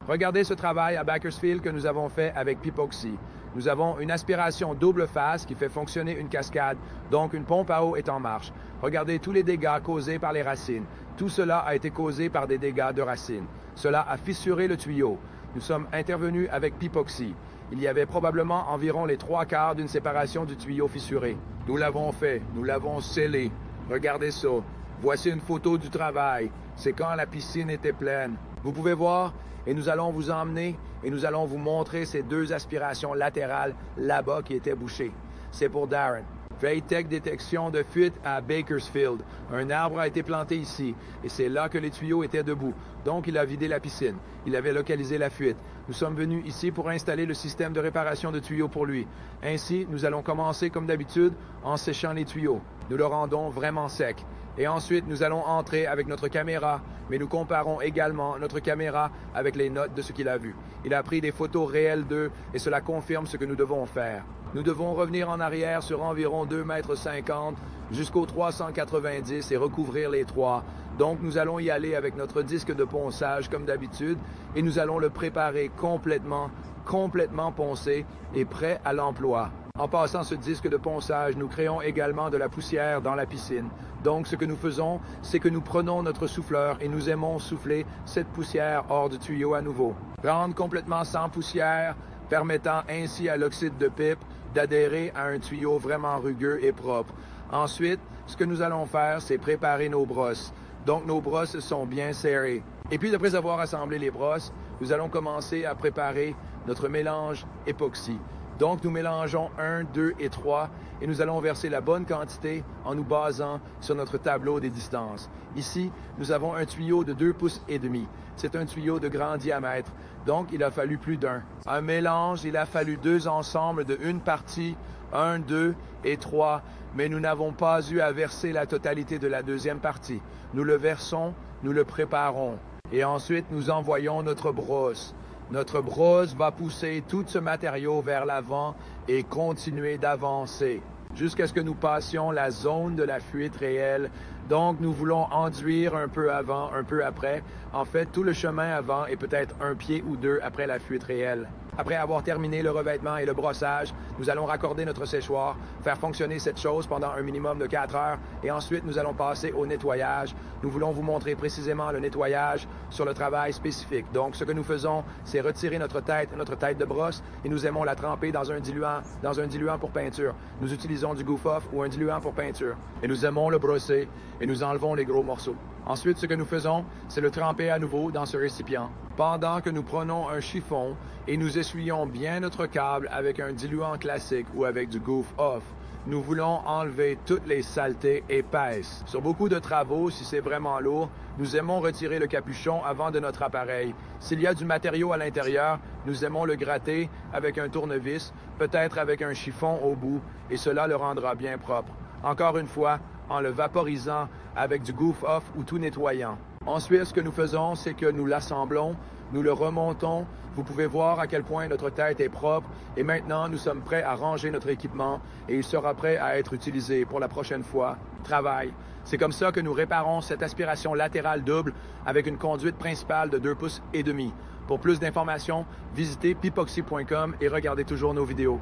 Regardez ce travail à Bakersfield que nous avons fait avec Pipoxy. Nous avons une aspiration double face qui fait fonctionner une cascade, donc une pompe à eau est en marche. Regardez tous les dégâts causés par les racines. Tout cela a été causé par des dégâts de racines. Cela a fissuré le tuyau. Nous sommes intervenus avec Pipoxy. Il y avait probablement environ les 3/4 d'une séparation du tuyau fissuré. Nous l'avons fait, nous l'avons scellé. Regardez ça. Voici une photo du travail. C'est quand la piscine était pleine. Vous pouvez voir, et nous allons vous emmener et nous allons vous montrer ces deux aspirations latérales là-bas qui étaient bouchées. C'est pour Darren. Veitech détection de fuite à Bakersfield. Un arbre a été planté ici et c'est là que les tuyaux étaient debout. Donc il a vidé la piscine. Il avait localisé la fuite. Nous sommes venus ici pour installer le système de réparation de tuyaux pour lui. Ainsi, nous allons commencer comme d'habitude en séchant les tuyaux. Nous le rendons vraiment sec. Et ensuite, nous allons entrer avec notre caméra, mais nous comparons également notre caméra avec les notes de ce qu'il a vu. Il a pris des photos réelles d'eux et cela confirme ce que nous devons faire. Nous devons revenir en arrière sur environ 2,50 m jusqu'au 390 et recouvrir les trois. Donc, nous allons y aller avec notre disque de ponçage comme d'habitude et nous allons le préparer complètement poncé et prêt à l'emploi. En passant ce disque de ponçage, nous créons également de la poussière dans la piscine. Donc, ce que nous faisons, c'est que nous prenons notre souffleur et nous aimons souffler cette poussière hors du tuyau à nouveau. Rendre complètement sans poussière, permettant ainsi à l'oxyde de pipe d'adhérer à un tuyau vraiment rugueux et propre. Ensuite, ce que nous allons faire, c'est préparer nos brosses. Donc, nos brosses sont bien serrées. Et puis, après avoir assemblé les brosses, nous allons commencer à préparer notre mélange époxy. Donc, nous mélangeons 1, 2 et 3 et nous allons verser la bonne quantité en nous basant sur notre tableau des distances. Ici, nous avons un tuyau de 2,5 pouces. C'est un tuyau de grand diamètre, donc il a fallu plus d'un. Un mélange, il a fallu 2 ensembles de une partie, 1, 2 et 3, mais nous n'avons pas eu à verser la totalité de la deuxième partie. Nous le versons, nous le préparons et ensuite nous envoyons notre brosse. Notre brosse va pousser tout ce matériau vers l'avant et continuer d'avancer jusqu'à ce que nous passions la zone de la fuite réelle. Donc, nous voulons enduire un peu avant, un peu après. En fait, tout le chemin avant et peut-être un pied ou deux après la fuite réelle. Après avoir terminé le revêtement et le brossage, nous allons raccorder notre séchoir, faire fonctionner cette chose pendant un minimum de 4 heures et ensuite nous allons passer au nettoyage. Nous voulons vous montrer précisément le nettoyage sur le travail spécifique. Donc, ce que nous faisons, c'est retirer notre tête de brosse et nous aimons la tremper dans un diluant pour peinture. Nous utilisons du goof-off ou un diluant pour peinture et nous aimons le brosser et nous enlevons les gros morceaux. Ensuite, ce que nous faisons, c'est le tremper à nouveau dans ce récipient. Pendant que nous prenons un chiffon et nous essuyons bien notre câble avec un diluant classique ou avec du goof-off, nous voulons enlever toutes les saletés épaisses. Sur beaucoup de travaux, si c'est vraiment lourd, nous aimons retirer le capuchon avant de notre appareil. S'il y a du matériau à l'intérieur, nous aimons le gratter avec un tournevis, peut-être avec un chiffon au bout, et cela le rendra bien propre. Encore une fois, en le vaporisant avec du goof-off ou tout nettoyant. Ensuite, ce que nous faisons, c'est que nous l'assemblons, nous le remontons. Vous pouvez voir à quel point notre tête est propre. Et maintenant, nous sommes prêts à ranger notre équipement et il sera prêt à être utilisé pour la prochaine fois. Travail. C'est comme ça que nous réparons cette aspiration latérale double avec une conduite principale de 2,5 pouces. Pour plus d'informations, visitez pipoxy.com et regardez toujours nos vidéos.